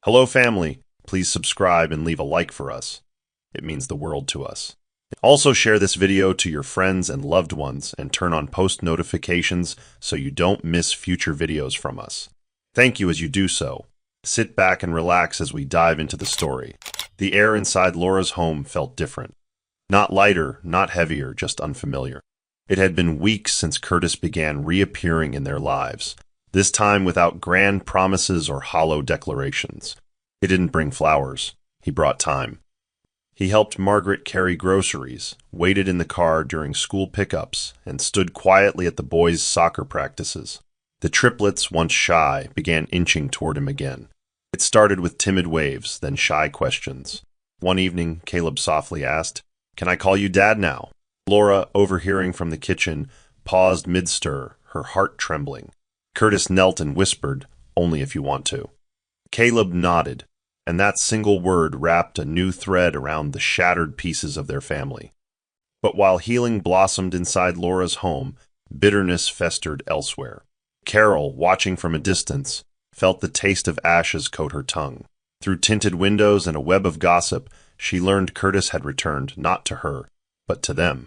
Hello, family. Please subscribe and leave a like for us. It means the world to us. Also, share this video to your friends and loved ones and turn on post notifications so you don't miss future videos from us. Thank you as you do so. Sit back and relax as we dive into the story. The air inside Laura's home felt different. Not lighter, not heavier, just unfamiliar. It had been weeks since Curtis began reappearing in their lives, this time without grand promises or hollow declarations. He didn't bring flowers. He brought time. He helped Margaret carry groceries, waited in the car during school pickups, and stood quietly at the boys' soccer practices. The triplets, once shy, began inching toward him again. It started with timid waves, then shy questions. One evening, Caleb softly asked, "Can I call you Dad now?" Laura, overhearing from the kitchen, paused mid-stir, her heart trembling. Curtis knelt and whispered, "Only if you want to." Caleb nodded, and that single word wrapped a new thread around the shattered pieces of their family. But while healing blossomed inside Laura's home, bitterness festered elsewhere. Carol, watching from a distance, felt the taste of ashes coat her tongue. Through tinted windows and a web of gossip, she learned Curtis had returned not to her, but to them.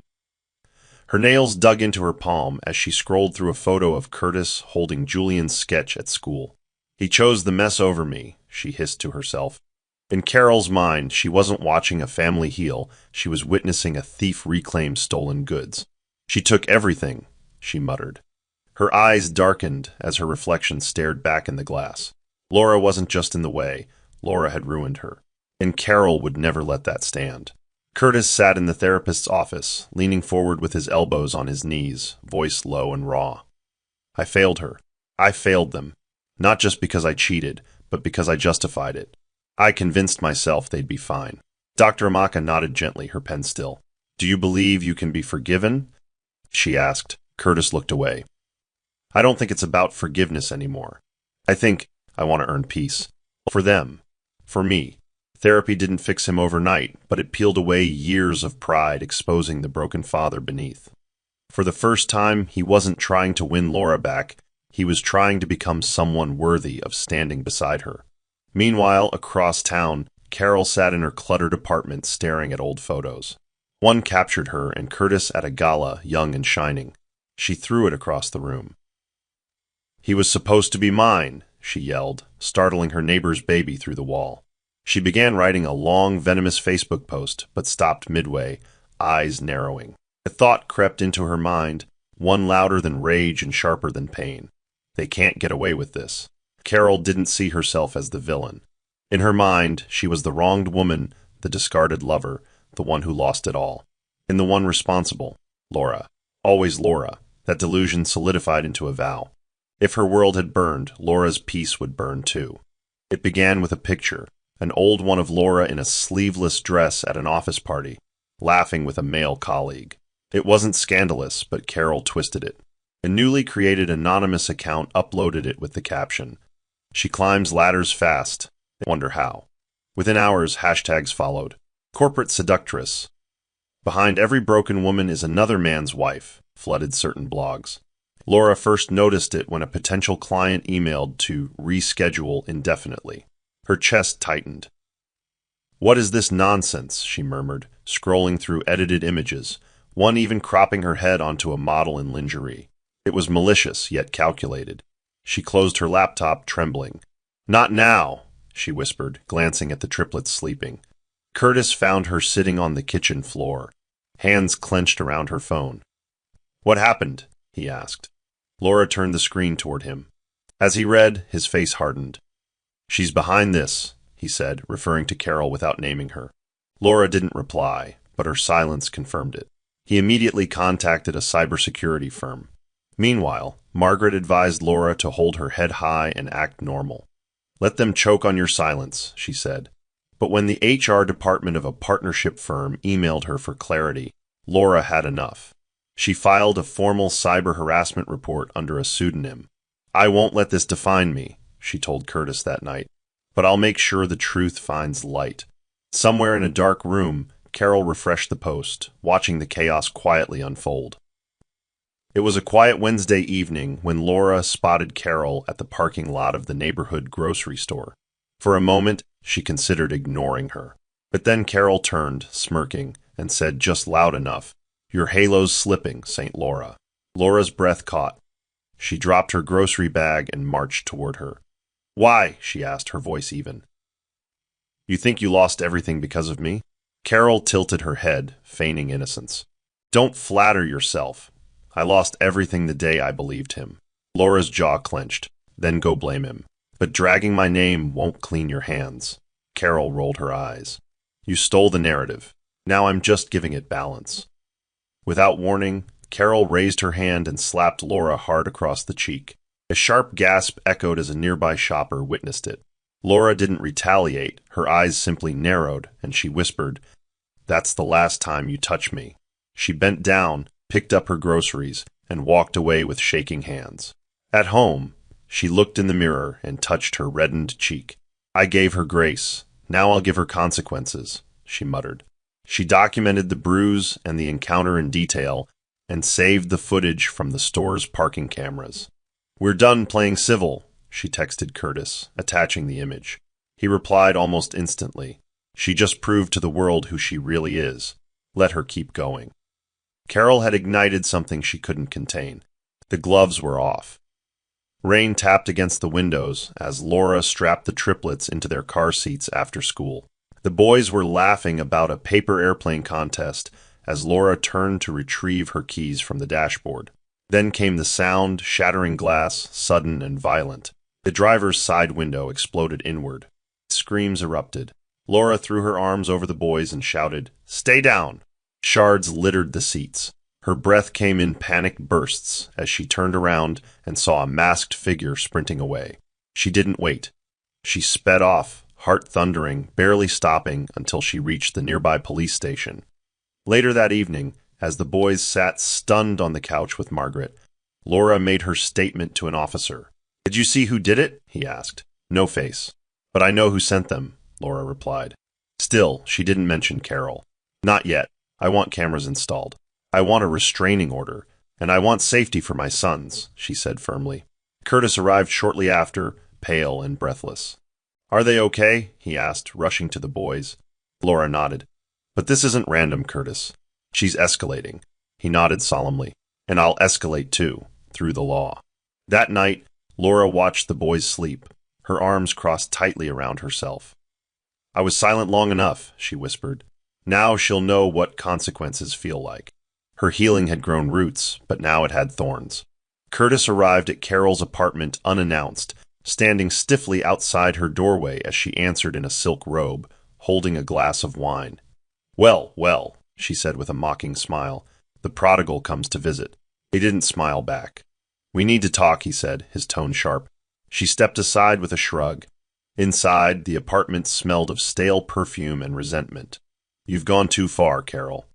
Her nails dug into her palm as she scrolled through a photo of Curtis holding Julian's sketch at school. "He chose the mess over me," she hissed to herself. In Carol's mind, she wasn't watching a family heal, she was witnessing a thief reclaim stolen goods. "She took everything," she muttered. Her eyes darkened as her reflection stared back in the glass. Laura wasn't just in the way, Laura had ruined her. And Carol would never let that stand. Curtis sat in the therapist's office, leaning forward with his elbows on his knees, voice low and raw. "I failed her. I failed them. Not just because I cheated, but because I justified it. I convinced myself they'd be fine." Dr. Amaka nodded gently, her pen still. "Do you believe you can be forgiven?" she asked. Curtis looked away. "I don't think it's about forgiveness anymore. I think I want to earn peace. For them. For me. Therapy didn't fix him overnight, but it peeled away years of pride, exposing the broken father beneath. For the first time, he wasn't trying to win Laura back. He was trying to become someone worthy of standing beside her. Meanwhile, across town, Carol sat in her cluttered apartment staring at old photos. One captured her and Curtis at a gala, young and shining. She threw it across the room. "He was supposed to be mine," she yelled, startling her neighbor's baby through the wall. She began writing a long, venomous Facebook post, but stopped midway, eyes narrowing. A thought crept into her mind, one louder than rage and sharper than pain. They can't get away with this. Carol didn't see herself as the villain. In her mind, she was the wronged woman, the discarded lover, the one who lost it all. And the one responsible, Laura. Always Laura. That delusion solidified into a vow. If her world had burned, Laura's peace would burn too. It began with a picture. An old one of Laura in a sleeveless dress at an office party, laughing with a male colleague. It wasn't scandalous, but Carol twisted it. A newly created anonymous account uploaded it with the caption, "She climbs ladders fast. Wonder how." Within hours, hashtags followed. "Corporate seductress." "Behind every broken woman is another man's wife," flooded certain blogs. Laura first noticed it when a potential client emailed to reschedule indefinitely. Her chest tightened. "What is this nonsense?" she murmured, scrolling through edited images, one even cropping her head onto a model in lingerie. It was malicious, yet calculated. She closed her laptop, trembling. "Not now," she whispered, glancing at the triplets sleeping. Curtis found her sitting on the kitchen floor, hands clenched around her phone. "What happened?" he asked. Laura turned the screen toward him. As he read, his face hardened. "She's behind this," he said, referring to Carol without naming her. Laura didn't reply, but her silence confirmed it. He immediately contacted a cybersecurity firm. Meanwhile, Margaret advised Laura to hold her head high and act normal. "Let them choke on your silence," she said. But when the HR department of a partnership firm emailed her for clarity, Laura had enough. She filed a formal cyber harassment report under a pseudonym. "I won't let this define me," she told Curtis that night, "but I'll make sure the truth finds light." Somewhere in a dark room, Carol refreshed the post, watching the chaos quietly unfold. It was a quiet Wednesday evening when Laura spotted Carol at the parking lot of the neighborhood grocery store. For a moment, she considered ignoring her. But then Carol turned, smirking, and said just loud enough, "Your halo's slipping, St. Laura." Laura's breath caught. She dropped her grocery bag and marched toward her. "Why?" she asked, her voice even. "You think you lost everything because of me?" Carol tilted her head, feigning innocence. "Don't flatter yourself. I lost everything the day I believed him." Laura's jaw clenched. "Then go blame him. But dragging my name won't clean your hands." Carol rolled her eyes. "You stole the narrative. Now I'm just giving it balance." Without warning, Carol raised her hand and slapped Laura hard across the cheek. A sharp gasp echoed as a nearby shopper witnessed it. Laura didn't retaliate. Her eyes simply narrowed, and she whispered, "That's the last time you touch me." She bent down, picked up her groceries, and walked away with shaking hands. At home, she looked in the mirror and touched her reddened cheek. "I gave her grace. Now I'll give her consequences," she muttered. She documented the bruise and the encounter in detail and saved the footage from the store's parking cameras. "We're done playing civil," she texted Curtis, attaching the image. He replied almost instantly, "She just proved to the world who she really is. Let her keep going." Carol had ignited something she couldn't contain. The gloves were off. Rain tapped against the windows as Laura strapped the triplets into their car seats after school. The boys were laughing about a paper airplane contest as Laura turned to retrieve her keys from the dashboard. Then came the sound, shattering glass, sudden and violent. The driver's side window exploded inward. Screams erupted. Laura threw her arms over the boys and shouted, "Stay down!" Shards littered the seats. Her breath came in panicked bursts as she turned around and saw a masked figure sprinting away. She didn't wait. She sped off, heart thundering, barely stopping until she reached the nearby police station. Later that evening, as the boys sat stunned on the couch with Margaret, Laura made her statement to an officer. "Did you see who did it?" he asked. "No face. But I know who sent them," Laura replied. Still, she didn't mention Carol. "Not yet. I want cameras installed. I want a restraining order, and I want safety for my sons," she said firmly. Curtis arrived shortly after, pale and breathless. "Are they okay?" he asked, rushing to the boys. Laura nodded. "But this isn't random, Curtis. She's escalating." He nodded solemnly. "And I'll escalate too, through the law." That night, Laura watched the boys sleep, her arms crossed tightly around herself. "I was silent long enough," she whispered. "Now she'll know what consequences feel like." Her healing had grown roots, but now it had thorns. Curtis arrived at Carol's apartment unannounced, standing stiffly outside her doorway as she answered in a silk robe, holding a glass of wine. "Well, well," she said with a mocking smile, "the prodigal comes to visit." He didn't smile back. "We need to talk," he said, his tone sharp. She stepped aside with a shrug. Inside, the apartment smelled of stale perfume and resentment. "You've gone too far, Carol."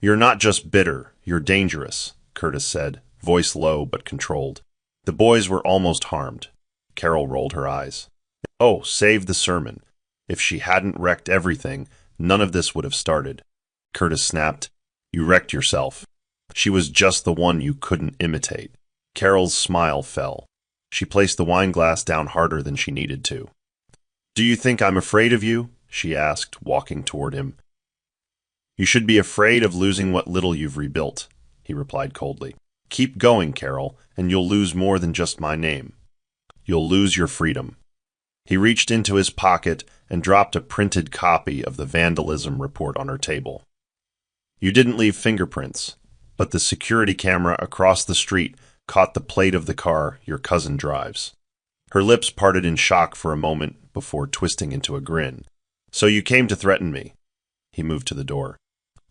"You're not just bitter, you're dangerous," Curtis said, voice low but controlled. The boys were almost harmed. Carol rolled her eyes. Oh, save the sermon. If she hadn't wrecked everything, none of this would have started. Curtis snapped, "You wrecked yourself. She was just the one you couldn't imitate." Carol's smile fell. She placed the wine glass down harder than she needed to. "Do you think I'm afraid of you?" she asked, walking toward him. "You should be afraid of losing what little you've rebuilt," he replied coldly. "Keep going, Carol, and you'll lose more than just my name. You'll lose your freedom." He reached into his pocket and dropped a printed copy of the vandalism report on her table. "You didn't leave fingerprints, but the security camera across the street caught the plate of the car your cousin drives." Her lips parted in shock for a moment before twisting into a grin. "So you came to threaten me." He moved to the door.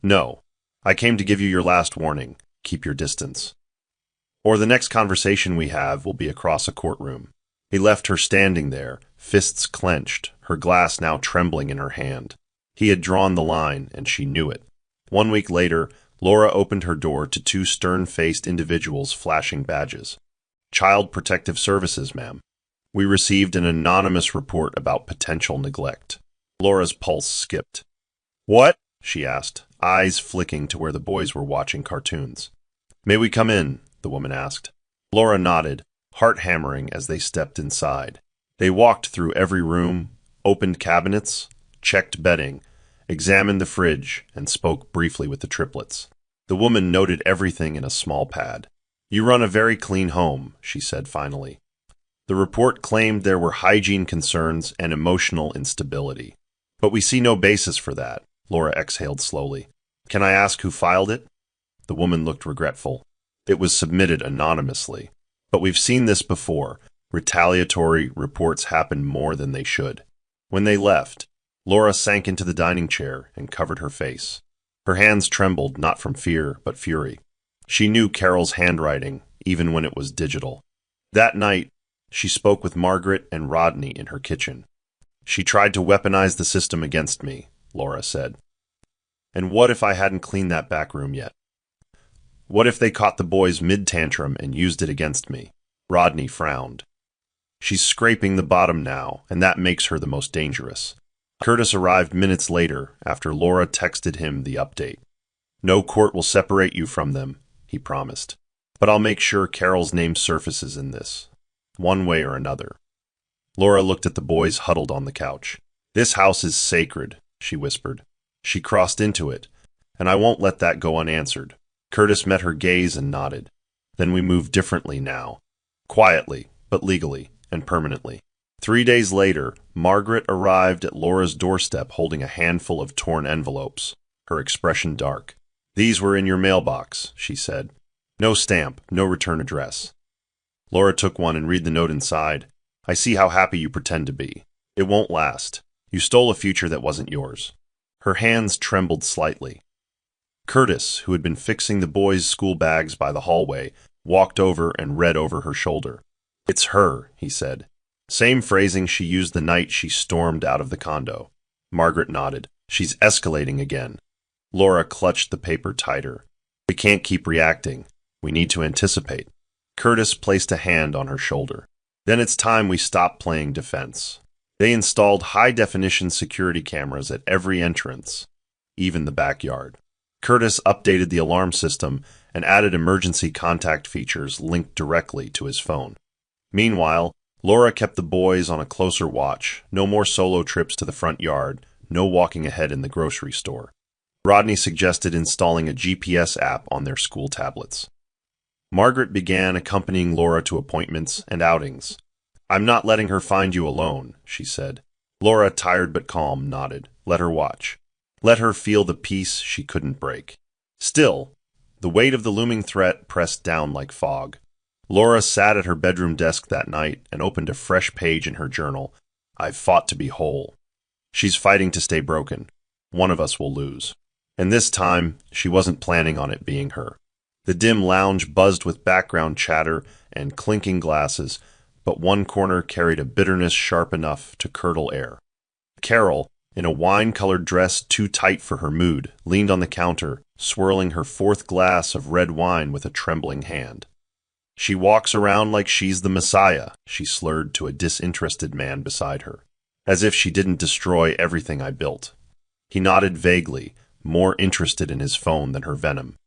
"No, I came to give you your last warning. Keep your distance. Or the next conversation we have will be across a courtroom." He left her standing there, fists clenched, her glass now trembling in her hand. He had drawn the line, and she knew it. 1 week later, Laura opened her door to two stern-faced individuals flashing badges. "Child Protective Services, ma'am. We received an anonymous report about potential neglect." Laura's pulse skipped. "What?" she asked, eyes flicking to where the boys were watching cartoons. "May we come in?" the woman asked. Laura nodded, heart hammering as they stepped inside. They walked through every room, opened cabinets, checked bedding, examined the fridge, and spoke briefly with the triplets. The woman noted everything in a small pad. "You run a very clean home," she said finally. The report claimed there were hygiene concerns and emotional instability. "But we see no basis for that," Laura exhaled slowly. "Can I ask who filed it?" The woman looked regretful. "It was submitted anonymously. But we've seen this before. Retaliatory reports happen more than they should." When they left, Laura sank into the dining chair and covered her face. Her hands trembled, not from fear, but fury. She knew Carol's handwriting, even when it was digital. That night, she spoke with Margaret and Rodney in her kitchen. "She tried to weaponize the system against me," Laura said. "And what if I hadn't cleaned that back room yet? What if they caught the boys mid-tantrum and used it against me?" Rodney frowned. "She's scraping the bottom now, and that makes her the most dangerous." Curtis arrived minutes later after Laura texted him the update. "No court will separate you from them," he promised. "But I'll make sure Carol's name surfaces in this, one way or another." Laura looked at the boys huddled on the couch. "This house is sacred," she whispered. "She crossed into it, and I won't let that go unanswered." Curtis met her gaze and nodded. "Then we move differently now. Quietly, but legally, and permanently." 3 days later, Margaret arrived at Laura's doorstep holding a handful of torn envelopes, her expression dark. "These were in your mailbox," she said. "No stamp, no return address." Laura took one and read the note inside. "I see how happy you pretend to be. It won't last. You stole a future that wasn't yours." Her hands trembled slightly. Curtis, who had been fixing the boys' school bags by the hallway, walked over and read over her shoulder. "It's her," he said. "Same phrasing she used the night she stormed out of the condo." Margaret nodded. "She's escalating again." Laura clutched the paper tighter. "We can't keep reacting. We need to anticipate." Curtis placed a hand on her shoulder. "Then it's time we stop playing defense." They installed high-definition security cameras at every entrance, even the backyard. Curtis updated the alarm system and added emergency contact features linked directly to his phone. Meanwhile, Laura kept the boys on a closer watch. No more solo trips to the front yard, no walking ahead in the grocery store. Rodney suggested installing a GPS app on their school tablets. Margaret began accompanying Laura to appointments and outings. "I'm not letting her find you alone," she said. Laura, tired but calm, nodded. "Let her watch. Let her feel the peace she couldn't break." Still, the weight of the looming threat pressed down like fog. Laura sat at her bedroom desk that night and opened a fresh page in her journal. "I've fought to be whole. She's fighting to stay broken. One of us will lose." And this time, she wasn't planning on it being her. The dim lounge buzzed with background chatter and clinking glasses, but one corner carried a bitterness sharp enough to curdle air. Carol, in a wine-colored dress too tight for her mood, leaned on the counter, swirling her fourth glass of red wine with a trembling hand. "She walks around like she's the Messiah," she slurred to a disinterested man beside her. "As if she didn't destroy everything I built." He nodded vaguely, more interested in his phone than her venom.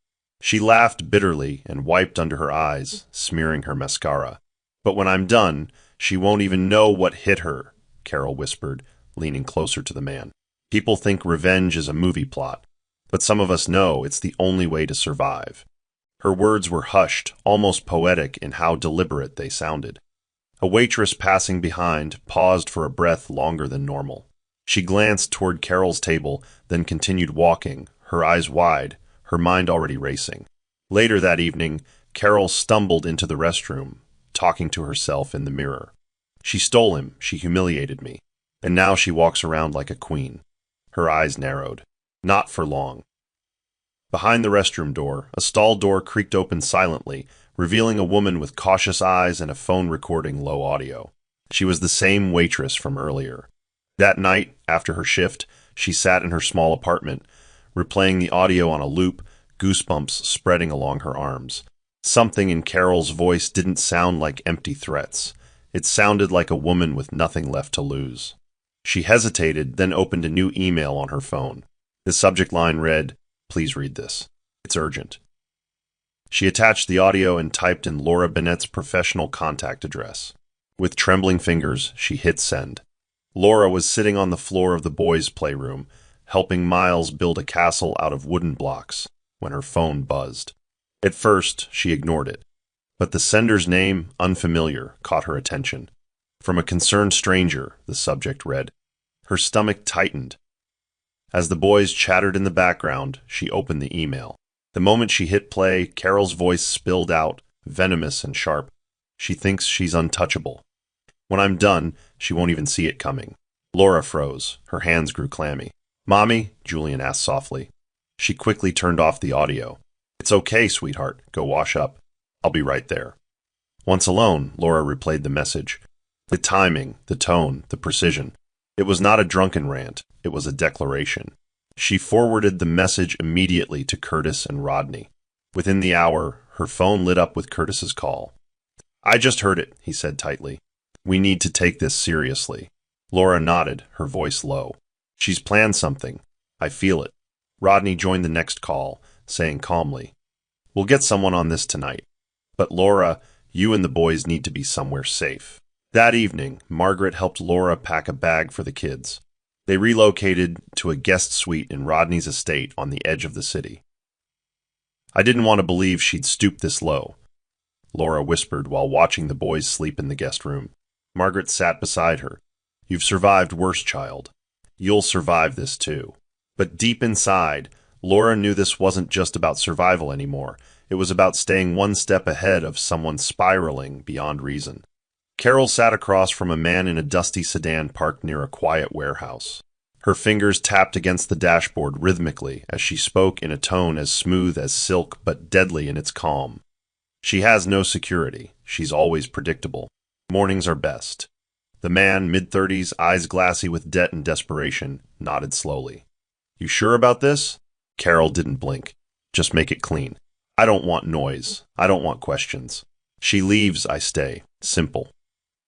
She laughed bitterly and wiped under her eyes, smearing her mascara. "But when I'm done, she won't even know what hit her," Carol whispered, leaning closer to the man. "People think revenge is a movie plot, but some of us know it's the only way to survive." Her words were hushed, almost poetic in how deliberate they sounded. A waitress passing behind paused for a breath longer than normal. She glanced toward Carol's table, then continued walking, her eyes wide, her mind already racing. Later that evening, Carol stumbled into the restroom, talking to herself in the mirror. "She stole him, she humiliated me, and now she walks around like a queen." Her eyes narrowed. Not for long. Behind the restroom door, a stall door creaked open silently, revealing a woman with cautious eyes and a phone recording low audio. She was the same waitress from earlier. That night, after her shift, she sat in her small apartment, replaying the audio on a loop, goosebumps spreading along her arms. Something in Carol's voice didn't sound like empty threats. It sounded like a woman with nothing left to lose. She hesitated, then opened a new email on her phone. The subject line read, "Please read this. It's urgent." She attached the audio and typed in Laura Bennett's professional contact address. With trembling fingers, she hit send. Laura was sitting on the floor of the boys' playroom, helping Miles build a castle out of wooden blocks, when her phone buzzed. At first, she ignored it, but the sender's name, unfamiliar, caught her attention. From a concerned stranger, the subject read. Her stomach tightened. As the boys chattered in the background, she opened the email. The moment she hit play, Carol's voice spilled out, venomous and sharp. She thinks she's untouchable. When I'm done, she won't even see it coming. Laura froze. Her hands grew clammy. Mommy? Julian asked softly. She quickly turned off the audio. It's okay, sweetheart. Go wash up. I'll be right there. Once alone, Laura replayed the message. The timing, the tone, the precision. It was not a drunken rant. It was a declaration. She forwarded the message immediately to Curtis and Rodney. Within the hour, her phone lit up with Curtis's call. I just heard it, he said tightly. We need to take this seriously. Laura nodded, her voice low. She's planned something. I feel it. Rodney joined the next call, saying calmly, We'll get someone on this tonight. But Laura, you and the boys need to be somewhere safe. That evening, Margaret helped Laura pack a bag for the kids. They relocated to a guest suite in Rodney's estate on the edge of the city. I didn't want to believe she'd stoop this low, Laura whispered while watching the boys sleep in the guest room. Margaret sat beside her. You've survived worse, child. You'll survive this too. But deep inside, Laura knew this wasn't just about survival anymore. It was about staying one step ahead of someone spiraling beyond reason. Carol sat across from a man in a dusty sedan parked near a quiet warehouse. Her fingers tapped against the dashboard rhythmically as she spoke in a tone as smooth as silk but deadly in its calm. She has no security. She's always predictable. Mornings are best. The man, mid-30s, eyes glassy with debt and desperation, nodded slowly. You sure about this? Carol didn't blink. Just make it clean. I don't want noise. I don't want questions. She leaves, I stay. Simple.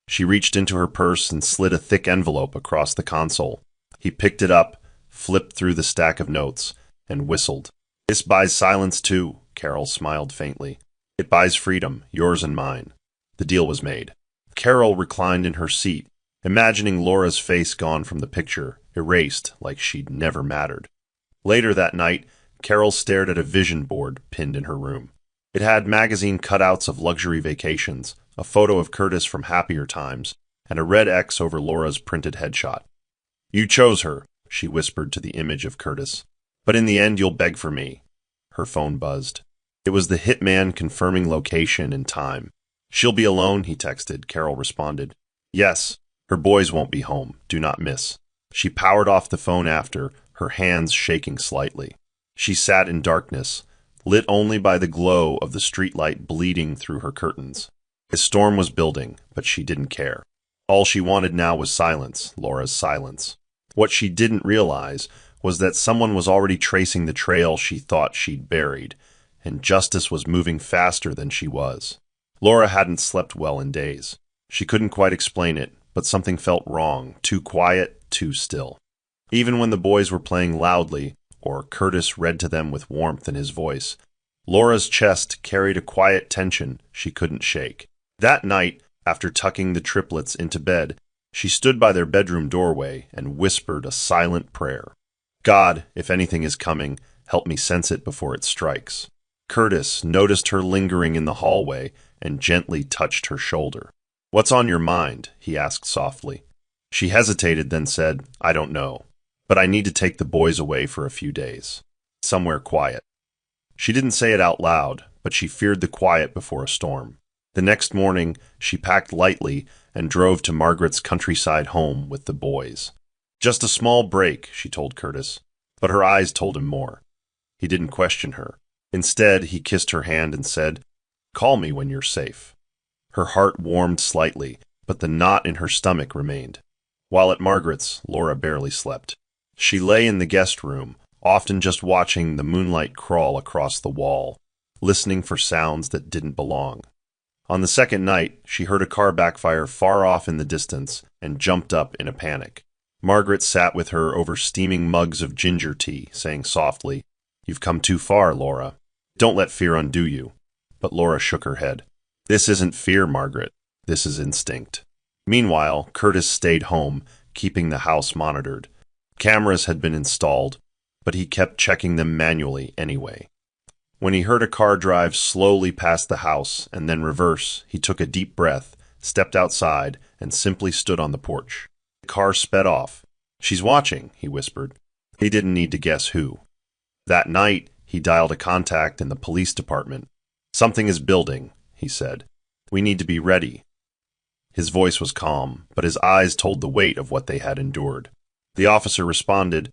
She reached into her purse and slid a thick envelope across the console. He picked it up, flipped through the stack of notes, and whistled. This buys silence too, Carol smiled faintly. It buys freedom, yours and mine. The deal was made. Carol reclined in her seat, imagining Laura's face gone from the picture, erased like she'd never mattered. Later that night, Carol stared at a vision board pinned in her room. It had magazine cutouts of luxury vacations, a photo of Curtis from happier times, and a red X over Laura's printed headshot. You chose her, she whispered to the image of Curtis. But in the end, you'll beg for me. Her phone buzzed. It was the hitman confirming location and time. She'll be alone, he texted. Carol responded. Yes, her boys won't be home. Do not miss. She powered off the phone after, her hands shaking slightly. She sat in darkness, lit only by the glow of the streetlight bleeding through her curtains. A storm was building, but she didn't care. All she wanted now was silence, Laura's silence. What she didn't realize was that someone was already tracing the trail she thought she'd buried, and justice was moving faster than she was. Laura hadn't slept well in days. She couldn't quite explain it, but something felt wrong, too quiet, too still. Even when the boys were playing loudly, or Curtis read to them with warmth in his voice, Laura's chest carried a quiet tension she couldn't shake. That night, after tucking the triplets into bed, she stood by their bedroom doorway and whispered a silent prayer. God, if anything is coming, help me sense it before it strikes. Curtis noticed her lingering in the hallway and gently touched her shoulder. What's on your mind? He asked softly. She hesitated, then said, I don't know, but I need to take the boys away for a few days. Somewhere quiet. She didn't say it out loud, but she feared the quiet before a storm. The next morning, she packed lightly and drove to Margaret's countryside home with the boys. Just a small break, she told Curtis, but her eyes told him more. He didn't question her. Instead, he kissed her hand and said, Call me when you're safe. Her heart warmed slightly, but the knot in her stomach remained. While at Margaret's, Laura barely slept. She lay in the guest room, often just watching the moonlight crawl across the wall, listening for sounds that didn't belong. On the second night, she heard a car backfire far off in the distance and jumped up in a panic. Margaret sat with her over steaming mugs of ginger tea, saying softly, You've come too far, Laura. Don't let fear undo you. But Laura shook her head. This isn't fear, Margaret. This is instinct. Meanwhile, Curtis stayed home, keeping the house monitored. Cameras had been installed, but he kept checking them manually anyway. When he heard a car drive slowly past the house and then reverse, he took a deep breath, stepped outside, and simply stood on the porch. The car sped off. "She's watching," he whispered. He didn't need to guess who. That night, he dialed a contact in the police department. "Something is building," he said. "We need to be ready." His voice was calm, but his eyes told the weight of what they had endured. The officer responded,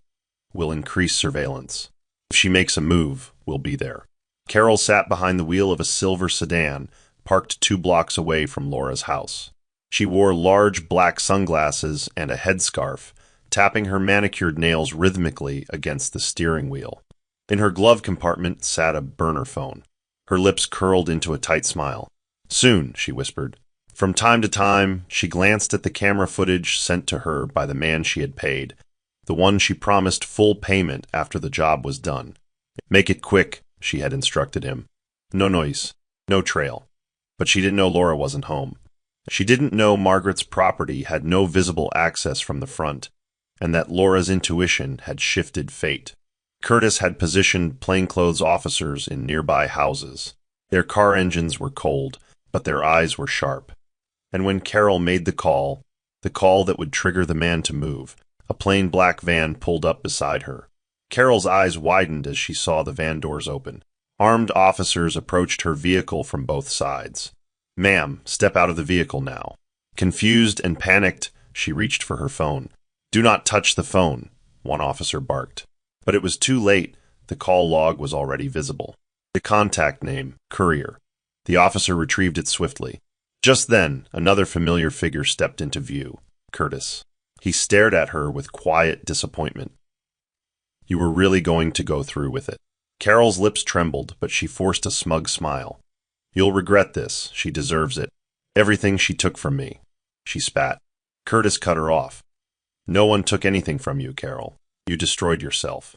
"We'll increase surveillance. If she makes a move, we'll be there." Carol sat behind the wheel of a silver sedan, parked 2 blocks away from Laura's house. She wore large black sunglasses and a headscarf, tapping her manicured nails rhythmically against the steering wheel. In her glove compartment sat a burner phone. Her lips curled into a tight smile. "Soon," she whispered. From time to time, she glanced at the camera footage sent to her by the man she had paid, the one she promised full payment after the job was done. "Make it quick," she had instructed him. "No noise, no trail." But she didn't know Laura wasn't home. She didn't know Margaret's property had no visible access from the front, and that Laura's intuition had shifted fate. Curtis had positioned plainclothes officers in nearby houses. Their car engines were cold, but their eyes were sharp. And when Carol made the call that would trigger the man to move, a plain black van pulled up beside her. Carol's eyes widened as she saw the van doors open. Armed officers approached her vehicle from both sides. "Ma'am, step out of the vehicle now." Confused and panicked, she reached for her phone. "Do not touch the phone," one officer barked. But it was too late. The call log was already visible. The contact name, Courier. The officer retrieved it swiftly. Just then, another familiar figure stepped into view, Curtis. He stared at her with quiet disappointment. "You were really going to go through with it." Carol's lips trembled, but she forced a smug smile. "You'll regret this. She deserves it. Everything she took from me." She spat. Curtis cut her off. "No one took anything from you, Carol. You destroyed yourself."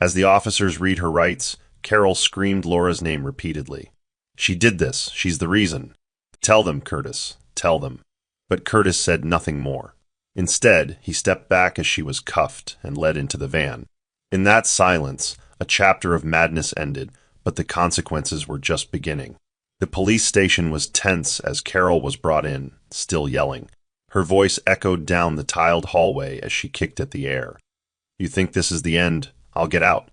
As the officers read her rights, Carol screamed Laura's name repeatedly. "She did this. She's the reason. Tell them, Curtis. Tell them." But Curtis said nothing more. Instead, he stepped back as she was cuffed and led into the van. In that silence, a chapter of madness ended, but the consequences were just beginning. The police station was tense as Carol was brought in, still yelling. Her voice echoed down the tiled hallway as she kicked at the air. "You think this is the end? I'll get out.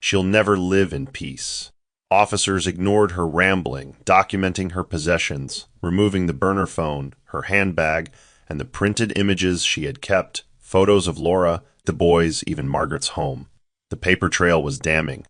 She'll never live in peace." Officers ignored her rambling, documenting her possessions, removing the burner phone, her handbag, and the printed images she had kept, photos of Laura, the boys, even Margaret's home. The paper trail was damning.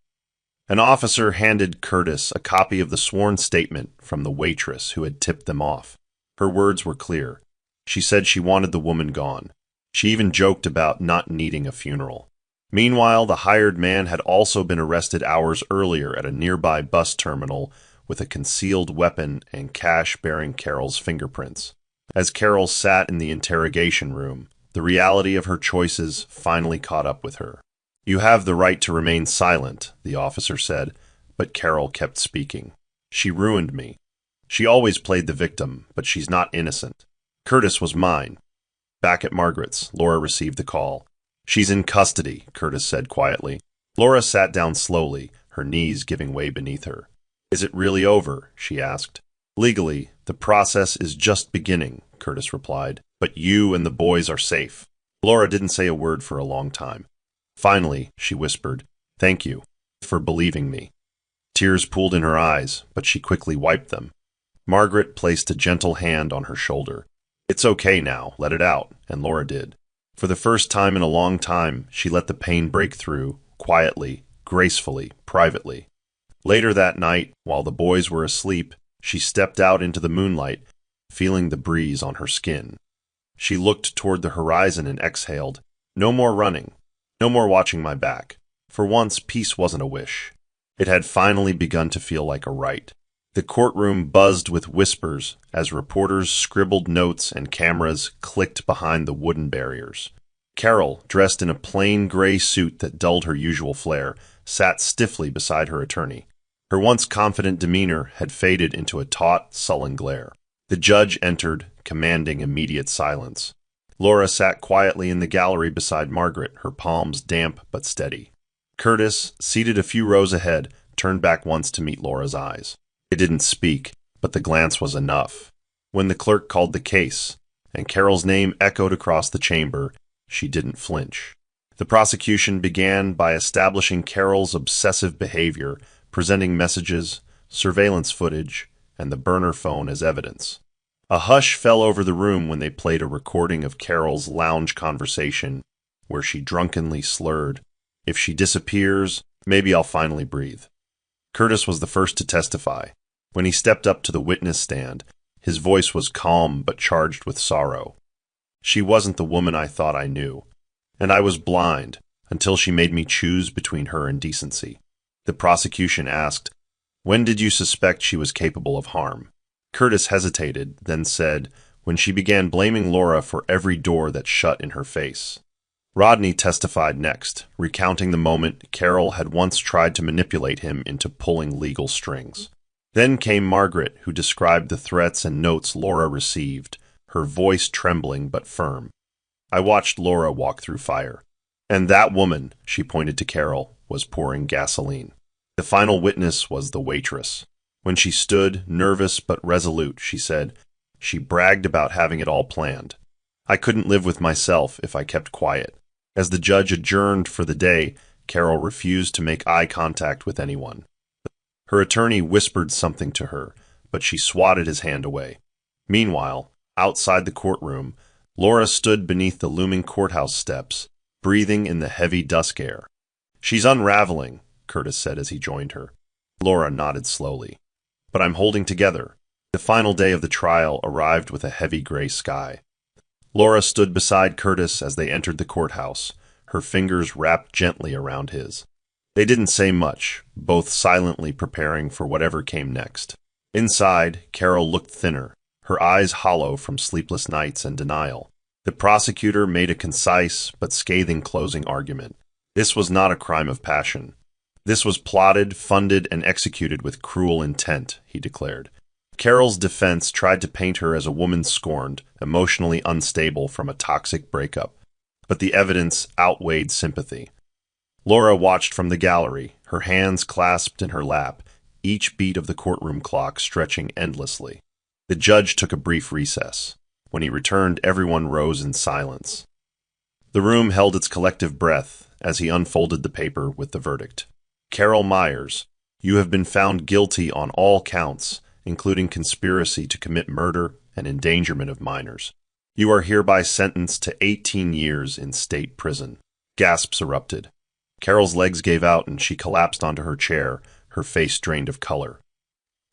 An officer handed Curtis a copy of the sworn statement from the waitress who had tipped them off. Her words were clear. She said she wanted the woman gone. She even joked about not needing a funeral. Meanwhile, the hired man had also been arrested hours earlier at a nearby bus terminal with a concealed weapon and cash bearing Carol's fingerprints. As Carol sat in the interrogation room, the reality of her choices finally caught up with her. "You have the right to remain silent," the officer said, but Carol kept speaking. "She ruined me. She always played the victim, but she's not innocent. Curtis was mine." Back at Margaret's, Laura received the call. "She's in custody," Curtis said quietly. Laura sat down slowly, her knees giving way beneath her. "Is it really over?" she asked. "Legally, the process is just beginning," Curtis replied, "but you and the boys are safe." Laura didn't say a word for a long time. Finally, she whispered, "Thank you for believing me." Tears pooled in her eyes, but she quickly wiped them. Margaret placed a gentle hand on her shoulder. "It's okay now, let it out," and Laura did. For the first time in a long time, she let the pain break through, quietly, gracefully, privately. Later that night, while the boys were asleep, she stepped out into the moonlight, feeling the breeze on her skin. She looked toward the horizon and exhaled. No more running. No more watching my back. For once, peace wasn't a wish. It had finally begun to feel like a right. The courtroom buzzed with whispers as reporters scribbled notes and cameras clicked behind the wooden barriers. Carol, dressed in a plain gray suit that dulled her usual flair, sat stiffly beside her attorney. Her once confident demeanor had faded into a taut, sullen glare. The judge entered, commanding immediate silence. Laura sat quietly in the gallery beside Margaret, her palms damp but steady. Curtis, seated a few rows ahead, turned back once to meet Laura's eyes. They didn't speak, but the glance was enough. When the clerk called the case, and Carol's name echoed across the chamber, she didn't flinch. The prosecution began by establishing Carol's obsessive behavior, presenting messages, surveillance footage, and the burner phone as evidence. A hush fell over the room when they played a recording of Carol's lounge conversation, where she drunkenly slurred, "If she disappears, maybe I'll finally breathe." Curtis was the first to testify. When he stepped up to the witness stand, his voice was calm but charged with sorrow. "She wasn't the woman I thought I knew, and I was blind until she made me choose between her and decency." The prosecution asked, "When did you suspect she was capable of harm?" Curtis hesitated, then said, "When she began blaming Laura for every door that shut in her face." Rodney testified next, recounting the moment Carol had once tried to manipulate him into pulling legal strings. Then came Margaret, who described the threats and notes Laura received, her voice trembling but firm. "I watched Laura walk through fire. And that woman," she pointed to Carol, "was pouring gasoline." The final witness was the waitress. When she stood, nervous but resolute, she said, "She bragged about having it all planned. I couldn't live with myself if I kept quiet." As the judge adjourned for the day, Carol refused to make eye contact with anyone. Her attorney whispered something to her, but she swatted his hand away. Meanwhile, outside the courtroom, Laura stood beneath the looming courthouse steps, breathing in the heavy dusk air. "She's unraveling," Curtis said as he joined her. Laura nodded slowly. "But I'm holding together." The final day of the trial arrived with a heavy gray sky. Laura stood beside Curtis as they entered the courthouse, her fingers wrapped gently around his. They didn't say much, both silently preparing for whatever came next. Inside, Carol looked thinner, her eyes hollow from sleepless nights and denial. The prosecutor made a concise but scathing closing argument. This was not a crime of passion. This was plotted, funded, and executed with cruel intent, he declared. Carol's defense tried to paint her as a woman scorned, emotionally unstable from a toxic breakup, but the evidence outweighed sympathy. Laura watched from the gallery, her hands clasped in her lap, each beat of the courtroom clock stretching endlessly. The judge took a brief recess. When he returned, everyone rose in silence. The room held its collective breath as he unfolded the paper with the verdict. "Carol Myers, you have been found guilty on all counts, including conspiracy to commit murder and endangerment of minors. You are hereby sentenced to 18 years in state prison." Gasps erupted. Carol's legs gave out and she collapsed onto her chair, her face drained of color.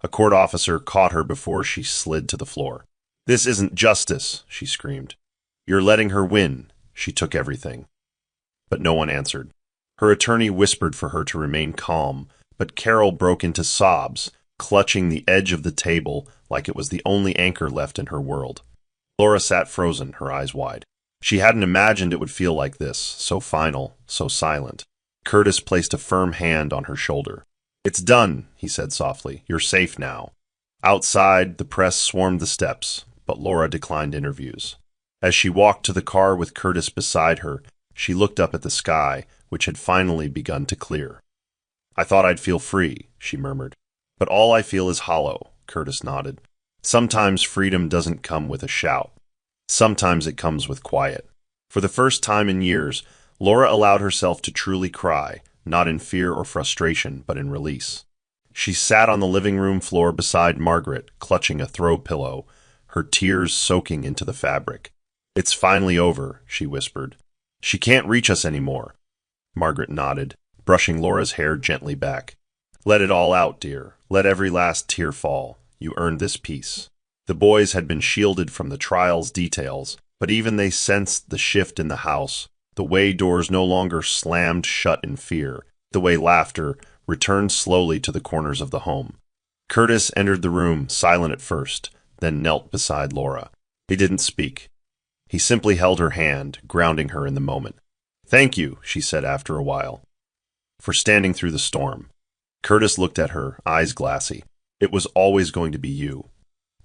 A court officer caught her before she slid to the floor. "This isn't justice," she screamed. "You're letting her win. She took everything." But no one answered. Her attorney whispered for her to remain calm, but Carol broke into sobs, clutching the edge of the table like it was the only anchor left in her world. Laura sat frozen, her eyes wide. She hadn't imagined it would feel like this, so final, so silent. Curtis placed a firm hand on her shoulder. "It's done," he said softly. "You're safe now." Outside, the press swarmed the steps, but Laura declined interviews. As she walked to the car with Curtis beside her, she looked up at the sky, which had finally begun to clear. "I thought I'd feel free," she murmured. "But all I feel is hollow," Curtis nodded. "Sometimes freedom doesn't come with a shout. Sometimes it comes with quiet." For the first time in years, Laura allowed herself to truly cry, not in fear or frustration, but in release. She sat on the living room floor beside Margaret, clutching a throw pillow, her tears soaking into the fabric. "It's finally over," she whispered. "She can't reach us anymore." Margaret nodded, brushing Laura's hair gently back. "Let it all out, dear. Let every last tear fall. You earned this peace." The boys had been shielded from the trial's details, but even they sensed the shift in the house, the way doors no longer slammed shut in fear, the way laughter returned slowly to the corners of the home. Curtis entered the room, silent at first, then knelt beside Laura. He didn't speak. He simply held her hand, grounding her in the moment. "Thank you," she said after a while, "for standing through the storm." Curtis looked at her, eyes glassy. "It was always going to be you,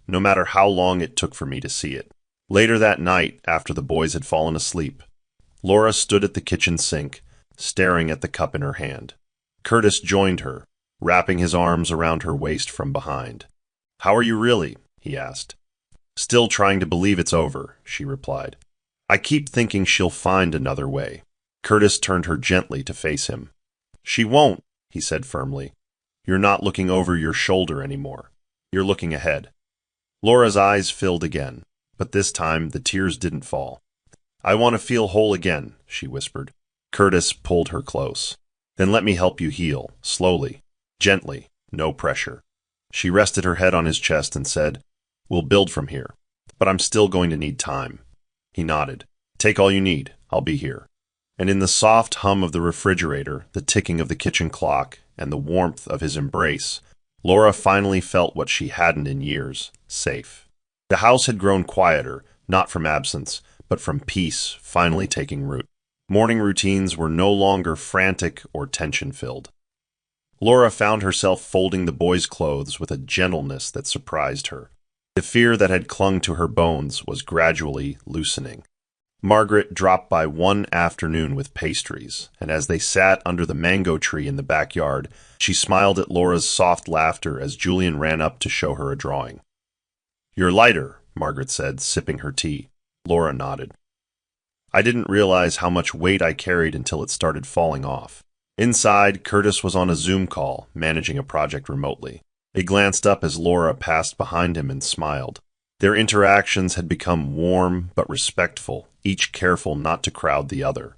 no matter how long it took for me to see it." Later that night, after the boys had fallen asleep, Laura stood at the kitchen sink, staring at the cup in her hand. Curtis joined her, wrapping his arms around her waist from behind. "How are you really?" he asked. "Still trying to believe it's over," she replied. "I keep thinking she'll find another way." Curtis turned her gently to face him. "She won't," he said firmly. "You're not looking over your shoulder anymore. You're looking ahead." Laura's eyes filled again, but this time the tears didn't fall. "I want to feel whole again," she whispered. Curtis pulled her close. "Then let me help you heal, slowly, gently, no pressure." She rested her head on his chest and said, "We'll build from here, but I'm still going to need time." He nodded. "Take all you need. I'll be here." And in the soft hum of the refrigerator, the ticking of the kitchen clock, and the warmth of his embrace, Laura finally felt what she hadn't in years: safe. The house had grown quieter, not from absence, but from peace finally taking root. Morning routines were no longer frantic or tension-filled. Laura found herself folding the boys' clothes with a gentleness that surprised her. The fear that had clung to her bones was gradually loosening. Margaret dropped by one afternoon with pastries, and as they sat under the mango tree in the backyard, she smiled at Laura's soft laughter as Julian ran up to show her a drawing. "You're lighter," Margaret said, sipping her tea. Laura nodded. "I didn't realize how much weight I carried until it started falling off." Inside, Curtis was on a Zoom call, managing a project remotely. He glanced up as Laura passed behind him and smiled. Their interactions had become warm but respectful, each careful not to crowd the other.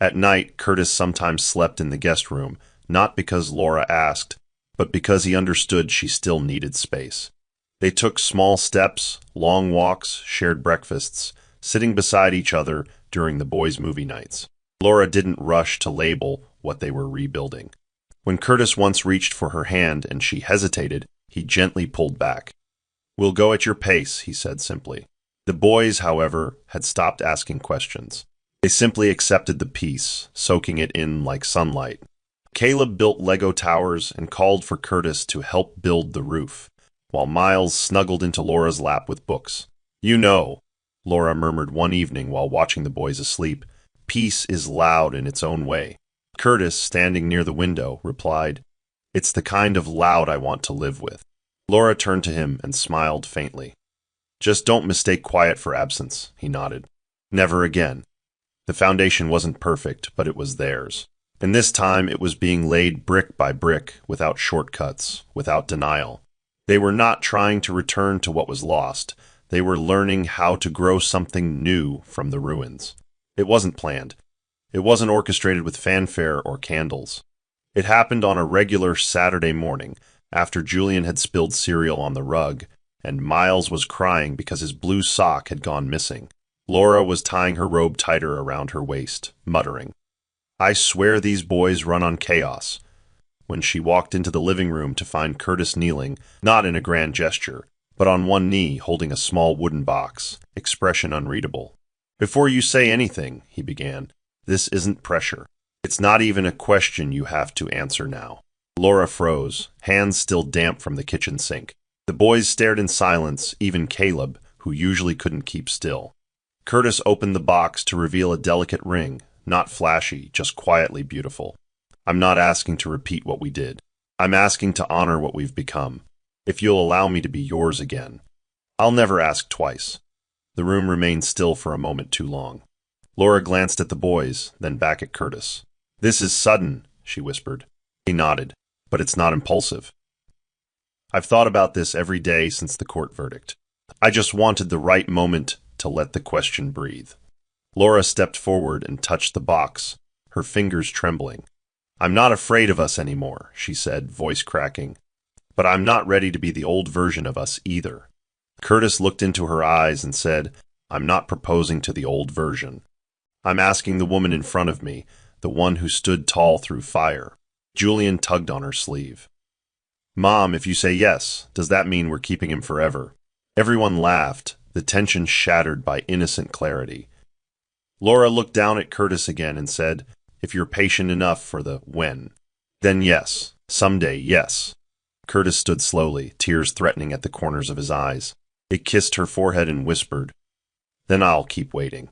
At night, Curtis sometimes slept in the guest room, not because Laura asked, but because he understood she still needed space. They took small steps, long walks, shared breakfasts, sitting beside each other during the boys' movie nights. Laura didn't rush to label what they were rebuilding. When Curtis once reached for her hand and she hesitated, he gently pulled back. "We'll go at your pace," he said simply. The boys, however, had stopped asking questions. They simply accepted the peace, soaking it in like sunlight. Caleb built Lego towers and called for Curtis to help build the roof, while Miles snuggled into Laura's lap with books. "You know," Laura murmured one evening while watching the boys asleep, "peace is loud in its own way." Curtis, standing near the window, replied, "It's the kind of loud I want to live with." Laura turned to him and smiled faintly. "Just don't mistake quiet for absence," he nodded. "Never again." The foundation wasn't perfect, but it was theirs. And this time it was being laid brick by brick, without shortcuts, without denial. They were not trying to return to what was lost. They were learning how to grow something new from the ruins. It wasn't planned. It wasn't orchestrated with fanfare or candles. It happened on a regular Saturday morning, after Julian had spilled cereal on the rug, and Miles was crying because his blue sock had gone missing. Laura was tying her robe tighter around her waist, muttering, "I swear these boys run on chaos," when she walked into the living room to find Curtis kneeling, not in a grand gesture, but on one knee holding a small wooden box, expression unreadable. "Before you say anything," he began, "this isn't pressure. It's not even a question you have to answer now." Laura froze, hands still damp from the kitchen sink. The boys stared in silence, even Caleb, who usually couldn't keep still. Curtis opened the box to reveal a delicate ring, not flashy, just quietly beautiful. "I'm not asking to repeat what we did. I'm asking to honor what we've become. If you'll allow me to be yours again." "I'll never ask twice." The room remained still for a moment too long. Laura glanced at the boys, then back at Curtis. "This is sudden," she whispered. He nodded. "But it's not impulsive. I've thought about this every day since the court verdict. I just wanted the right moment to let the question breathe." Laura stepped forward and touched the box, her fingers trembling. "I'm not afraid of us anymore," she said, voice cracking. "But I'm not ready to be the old version of us either." Curtis looked into her eyes and said, "I'm not proposing to the old version. I'm asking the woman in front of me, the one who stood tall through fire." Julian tugged on her sleeve. "Mom, if you say yes, does that mean we're keeping him forever?" Everyone laughed, the tension shattered by innocent clarity. Laura looked down at Curtis again and said, "If you're patient enough for the when, then yes, someday, yes." Curtis stood slowly, tears threatening at the corners of his eyes. He kissed her forehead and whispered, Then I'll keep waiting.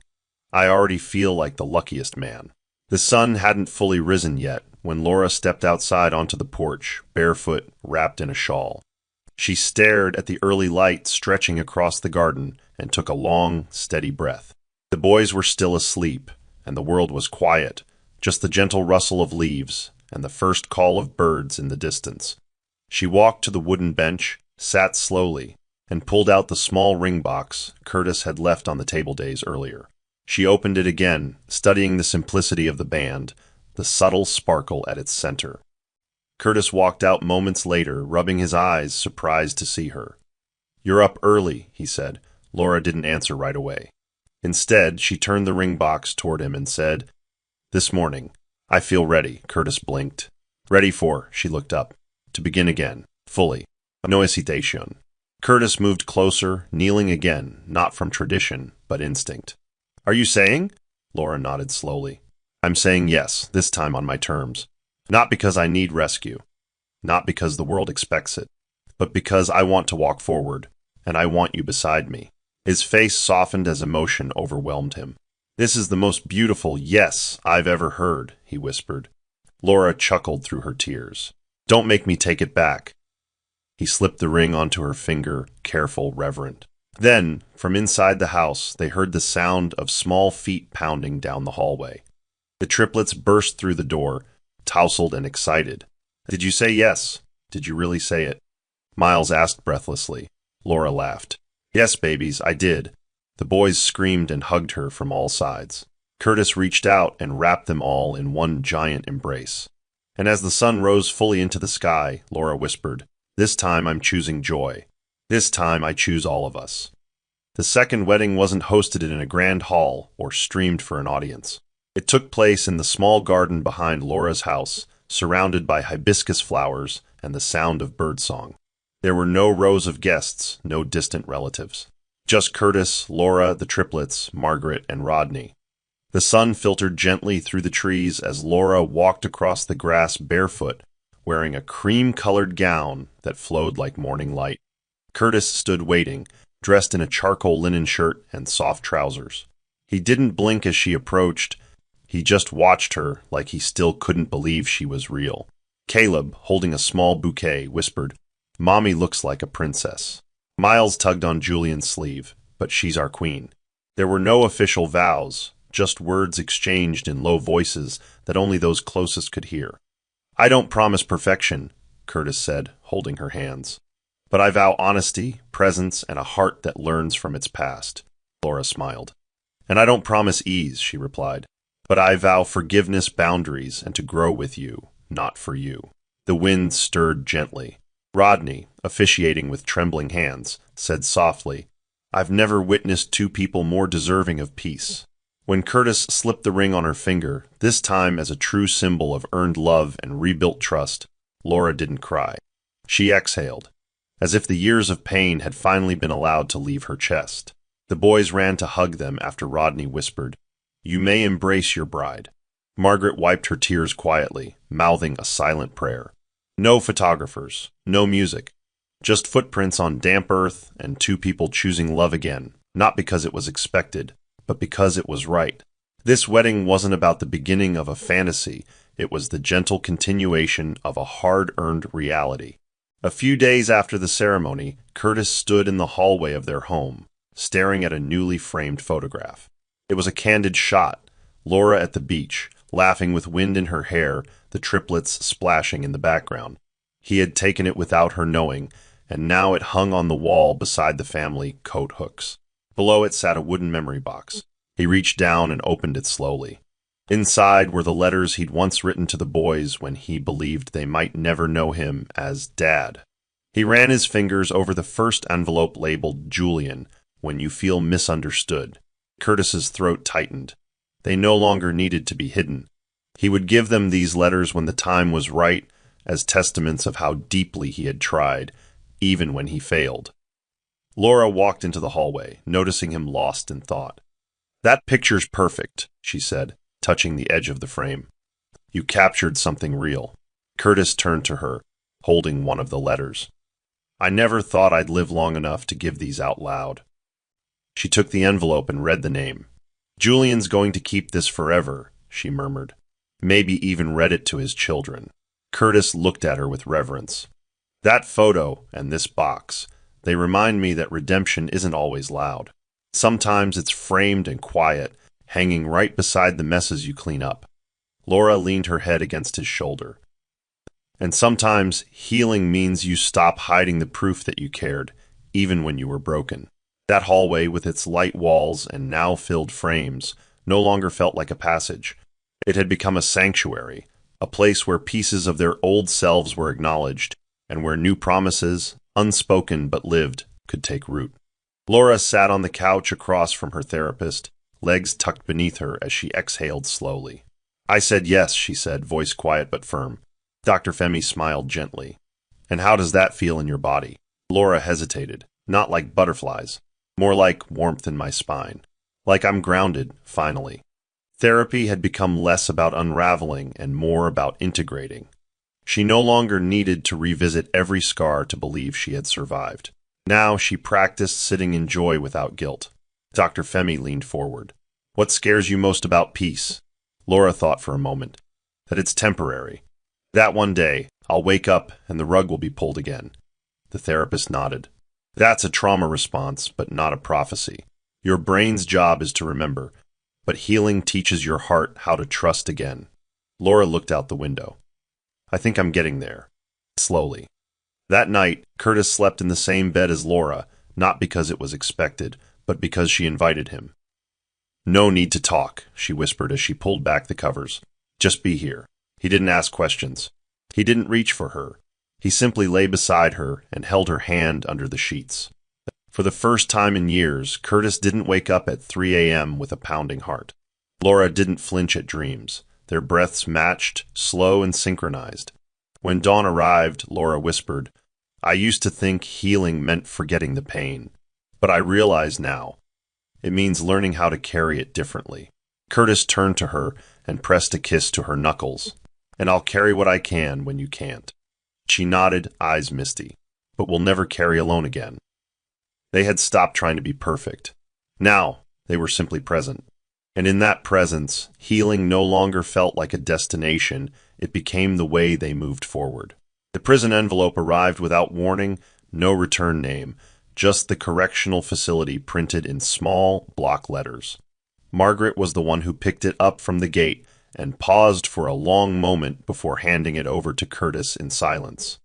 I already feel like the luckiest man. The sun hadn't fully risen yet when Laura stepped outside onto the porch, barefoot, wrapped in a shawl. She stared at the early light stretching across the garden and took a long, steady breath. The boys were still asleep, and the world was quiet, just the gentle rustle of leaves and the first call of birds in the distance. She walked to the wooden bench, sat slowly, and pulled out the small ring box Curtis had left on the table days earlier. She opened it again, studying the simplicity of the band, the subtle sparkle at its center. Curtis walked out moments later, rubbing his eyes, surprised to see her. "You're up early," he said. Laura didn't answer right away. Instead, she turned the ring box toward him and said, "This morning. I feel ready." Curtis blinked. "Ready for," she looked up, "to begin again, fully. No hesitation." Curtis moved closer, kneeling again, not from tradition, but instinct. "Are you saying?" Laura nodded slowly. "I'm saying yes, this time on my terms. Not because I need rescue, not because the world expects it, but because I want to walk forward, and I want you beside me." His face softened as emotion overwhelmed him. "This is the most beautiful yes I've ever heard," he whispered. Laura chuckled through her tears. "Don't make me take it back." He slipped the ring onto her finger, careful, reverent. Then, from inside the house, they heard the sound of small feet pounding down the hallway. The triplets burst through the door, tousled and excited. "Did you say yes? Did you really say it?" Miles asked breathlessly. Laura laughed. "Yes, babies, I did." The boys screamed and hugged her from all sides. Curtis reached out and wrapped them all in one giant embrace. And as the sun rose fully into the sky, Laura whispered, "This time I'm choosing joy. This time I choose all of us." The second wedding wasn't hosted in a grand hall or streamed for an audience. It took place in the small garden behind Laura's house, surrounded by hibiscus flowers and the sound of birdsong. There were no rows of guests, no distant relatives. Just Curtis, Laura, the triplets, Margaret, and Rodney. The sun filtered gently through the trees as Laura walked across the grass barefoot, wearing a cream-colored gown that flowed like morning light. Curtis stood waiting, dressed in a charcoal linen shirt and soft trousers. He didn't blink as she approached. He just watched her like he still couldn't believe she was real. Caleb, holding a small bouquet, whispered, "Mommy looks like a princess." Miles tugged on Julian's sleeve, "But she's our queen." There were no official vows, just words exchanged in low voices that only those closest could hear. "I don't promise perfection," Curtis said, holding her hands. "But I vow honesty, presence, and a heart that learns from its past." Laura smiled. "And I don't promise ease," she replied. "But I vow forgiveness, boundaries, and to grow with you, not for you." The wind stirred gently. Rodney, officiating with trembling hands, said softly, "I've never witnessed two people more deserving of peace." When Curtis slipped the ring on her finger, this time as a true symbol of earned love and rebuilt trust, Laura didn't cry. She exhaled, as if the years of pain had finally been allowed to leave her chest. The boys ran to hug them after Rodney whispered, "You may embrace your bride." Margaret wiped her tears quietly, mouthing a silent prayer. No photographers, no music, just footprints on damp earth and two people choosing love again, not because it was expected, but because it was right. This wedding wasn't about the beginning of a fantasy, it was the gentle continuation of a hard-earned reality. A few days after the ceremony, Curtis stood in the hallway of their home, staring at a newly framed photograph. It was a candid shot, Laura at the beach, laughing with wind in her hair, the triplets splashing in the background. He had taken it without her knowing, and now it hung on the wall beside the family coat hooks. Below it sat a wooden memory box. He reached down and opened it slowly. Inside were the letters he'd once written to the boys when he believed they might never know him as Dad. He ran his fingers over the first envelope labeled Julian, "When you feel misunderstood." Curtis's throat tightened. They no longer needed to be hidden. He would give them these letters when the time was right, as testaments of how deeply he had tried, even when he failed. Laura walked into the hallway, noticing him lost in thought. "That picture's perfect," she said, touching the edge of the frame. "You captured something real." Curtis turned to her, holding one of the letters. "I never thought I'd live long enough to give these out loud." She took the envelope and read the name. "Julian's going to keep this forever," she murmured. Maybe even read it to his children. Curtis looked at her with reverence. "That photo and this box, they remind me that redemption isn't always loud. Sometimes it's framed and quiet, hanging right beside the messes you clean up." Laura leaned her head against his shoulder. "And sometimes healing means you stop hiding the proof that you cared, even when you were broken." That hallway, with its light walls and now filled frames, no longer felt like a passage. It had become a sanctuary, a place where pieces of their old selves were acknowledged, and where new promises, unspoken but lived, could take root. Laura sat on the couch across from her therapist, legs tucked beneath her as she exhaled slowly. "I said yes," she said, voice quiet but firm. Dr. Femi smiled gently. "And how does that feel in your body?" Laura hesitated. "Not like butterflies. More like warmth in my spine. Like I'm grounded, finally." Therapy had become less about unraveling and more about integrating. She no longer needed to revisit every scar to believe she had survived. Now she practiced sitting in joy without guilt. Dr. Femi leaned forward. "What scares you most about peace?" Laura thought for a moment. "That it's temporary. That one day, I'll wake up and the rug will be pulled again." The therapist nodded. "That's a trauma response, but not a prophecy. Your brain's job is to remember, but healing teaches your heart how to trust again." Laura looked out the window. "I think I'm getting there." Slowly. That night, Curtis slept in the same bed as Laura, not because it was expected, but because she invited him. "No need to talk," she whispered as she pulled back the covers. "Just be here." He didn't ask questions. He didn't reach for her. He simply lay beside her and held her hand under the sheets. For the first time in years, Curtis didn't wake up at 3 a.m. with a pounding heart. Laura didn't flinch at dreams. Their breaths matched, slow and synchronized. When dawn arrived, Laura whispered, "I used to think healing meant forgetting the pain. But I realize now. It means learning how to carry it differently." Curtis turned to her and pressed a kiss to her knuckles. "And I'll carry what I can when you can't." She nodded, eyes misty. "But we'll never carry alone again." They had stopped trying to be perfect. Now, they were simply present. And in that presence, healing no longer felt like a destination, it became the way they moved forward. The prison envelope arrived without warning, no return name, just the correctional facility printed in small block letters. Margaret was the one who picked it up from the gate and paused for a long moment before handing it over to Curtis in silence.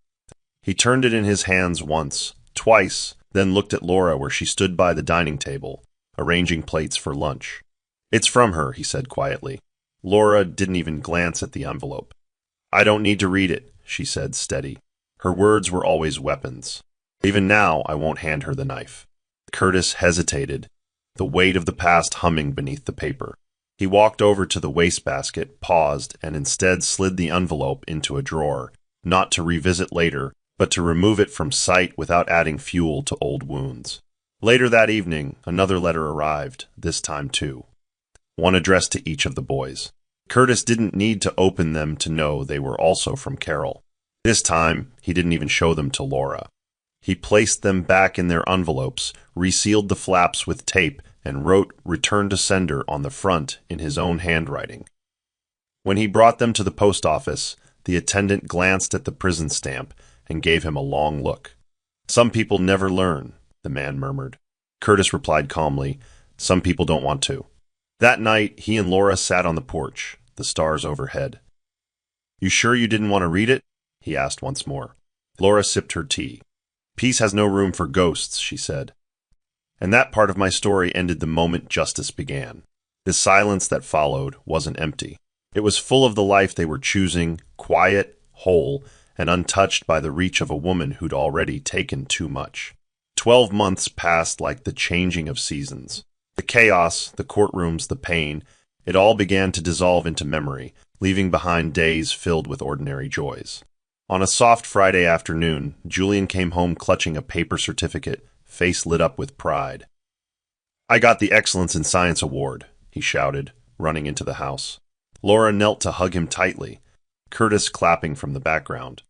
He turned it in his hands once, twice, then looked at Laura where she stood by the dining table, arranging plates for lunch. "It's from her," he said quietly. Laura didn't even glance at the envelope. "I don't need to read it," she said, steady. Her words were always weapons. "Even now, I won't hand her the knife." Curtis hesitated, the weight of the past humming beneath the paper. He walked over to the wastebasket, paused, and instead slid the envelope into a drawer, not to revisit later, but to remove it from sight without adding fuel to old wounds. Later that evening, another letter arrived, this time too. One addressed to each of the boys. Curtis didn't need to open them to know they were also from Carol. This time, he didn't even show them to Laura. He placed them back in their envelopes, resealed the flaps with tape, and wrote "Return to Sender" on the front in his own handwriting. When he brought them to the post office, the attendant glanced at the prison stamp and gave him a long look. "Some people never learn," the man murmured. Curtis replied calmly, "Some people don't want to." That night, he and Laura sat on the porch, the stars overhead. "You sure you didn't want to read it?" he asked once more. Laura sipped her tea. "Peace has no room for ghosts," she said. And that part of my story ended the moment justice began. The silence that followed wasn't empty. It was full of the life they were choosing, quiet, whole, and untouched by the reach of a woman who'd already taken too much. 12 months passed like the changing of seasons. The chaos, the courtrooms, the pain, it all began to dissolve into memory, leaving behind days filled with ordinary joys. On a soft Friday afternoon, Julian came home clutching a paper certificate, face lit up with pride. "I got the Excellence in Science Award," he shouted, running into the house. Laura knelt to hug him tightly, Curtis clapping from the background.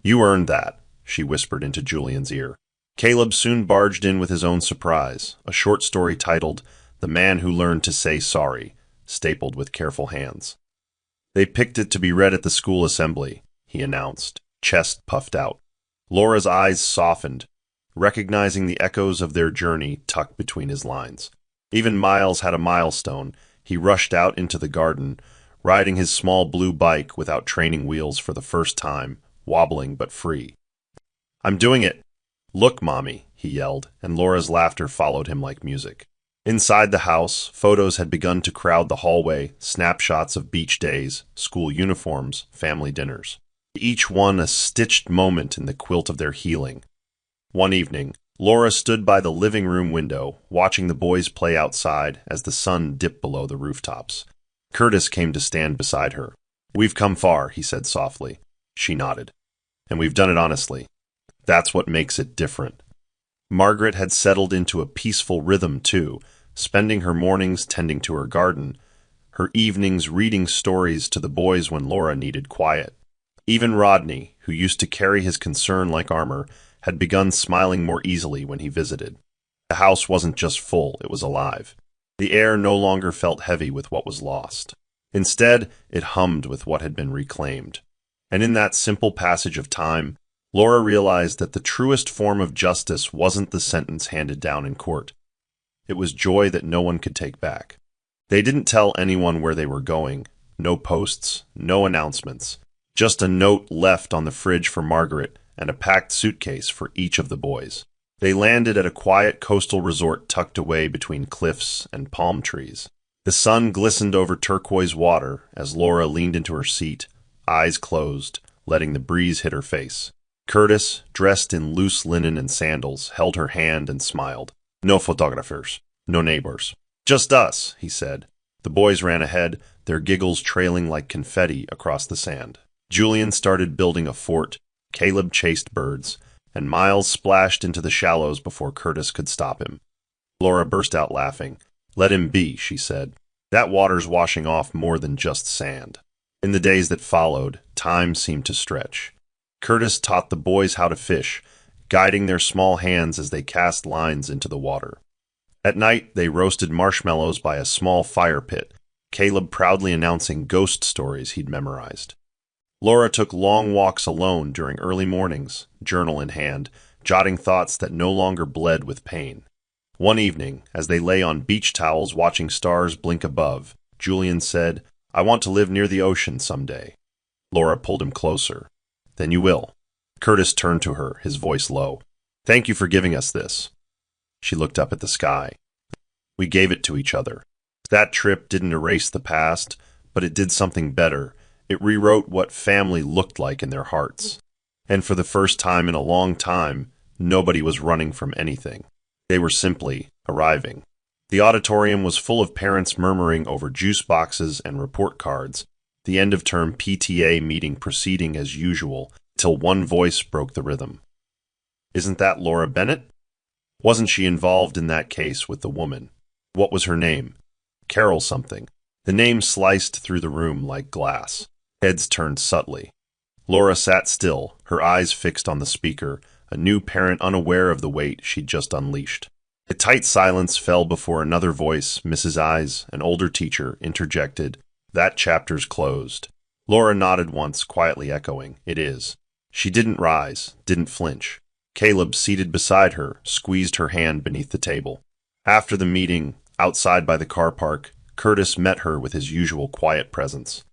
"You earned that," she whispered into Julian's ear. Caleb soon barged in with his own surprise, a short story titled "The Man Who Learned to Say Sorry," stapled with careful hands. They picked it to be read at the school assembly, he announced, chest puffed out. Laura's eyes softened, recognizing the echoes of their journey tucked between his lines. Even Miles had a milestone. He rushed out into the garden, riding his small blue bike without training wheels for the first time, wobbling but free. "I'm doing it! Look, Mommy," he yelled, and Laura's laughter followed him like music. Inside the house, photos had begun to crowd the hallway, snapshots of beach days, school uniforms, family dinners. Each one a stitched moment in the quilt of their healing. One evening, Laura stood by the living room window, watching the boys play outside as the sun dipped below the rooftops. Curtis came to stand beside her. "We've come far," he said softly. She nodded. "And we've done it honestly. That's what makes it different." Margaret had settled into a peaceful rhythm, too, spending her mornings tending to her garden, her evenings reading stories to the boys when Laura needed quiet. Even Rodney, who used to carry his concern like armor, had begun smiling more easily when he visited. The house wasn't just full, it was alive. The air no longer felt heavy with what was lost. Instead, it hummed with what had been reclaimed. And in that simple passage of time, Laura realized that the truest form of justice wasn't the sentence handed down in court. It was joy that no one could take back. They didn't tell anyone where they were going. No posts, no announcements. Just a note left on the fridge for Margaret and a packed suitcase for each of the boys. They landed at a quiet coastal resort tucked away between cliffs and palm trees. The sun glistened over turquoise water as Laura leaned into her seat, eyes closed, letting the breeze hit her face. Curtis, dressed in loose linen and sandals, held her hand and smiled. "No photographers, no neighbors. Just us," he said. The boys ran ahead, their giggles trailing like confetti across the sand. Julian started building a fort, Caleb chased birds, and Miles splashed into the shallows before Curtis could stop him. Laura burst out laughing. "Let him be," she said. "That water's washing off more than just sand." In the days that followed, time seemed to stretch. Curtis taught the boys how to fish, guiding their small hands as they cast lines into the water. At night, they roasted marshmallows by a small fire pit, Caleb proudly announcing ghost stories he'd memorized. Laura took long walks alone during early mornings, journal in hand, jotting thoughts that no longer bled with pain. One evening, as they lay on beach towels watching stars blink above, Julian said, "I want to live near the ocean someday." Laura pulled him closer. "Then you will." Curtis turned to her, his voice low. "Thank you for giving us this." She looked up at the sky. "We gave it to each other. That trip didn't erase the past, but it did something better. It rewrote what family looked like in their hearts. And for the first time in a long time, nobody was running from anything. They were simply arriving. The auditorium was full of parents murmuring over juice boxes and report cards, the end-of-term PTA meeting proceeding as usual, till one voice broke the rhythm. "Isn't that Laura Bennett? Wasn't she involved in that case with the woman? What was her name? Carol something." The name sliced through the room like glass. Heads turned subtly. Laura sat still, her eyes fixed on the speaker, a new parent unaware of the weight she'd just unleashed. A tight silence fell before another voice, Mrs. Eyes, an older teacher, interjected, "That chapter's closed." Laura nodded once, quietly echoing, "It is." She didn't rise, didn't flinch. Caleb, seated beside her, squeezed her hand beneath the table. After the meeting, outside by the car park, Curtis met her with his usual quiet presence.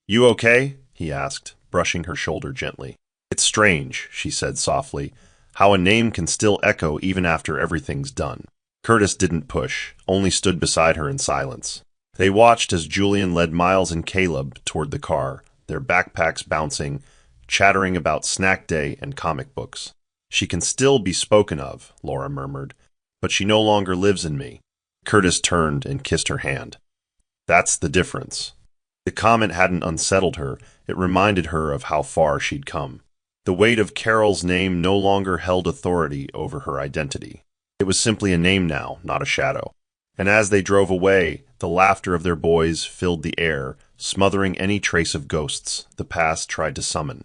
"You okay?" he asked, brushing her shoulder gently. "It's strange," she said softly, "how a name can still echo even after everything's done." Curtis didn't push, only stood beside her in silence. They watched as Julian led Miles and Caleb toward the car, their backpacks bouncing, chattering about snack day and comic books. "She can still be spoken of," Laura murmured, "but she no longer lives in me." Curtis turned and kissed her hand. "That's the difference." The comment hadn't unsettled her, it reminded her of how far she'd come. The weight of Carol's name no longer held authority over her identity. It was simply a name now, not a shadow. And as they drove away, the laughter of their boys filled the air, smothering any trace of ghosts the past tried to summon.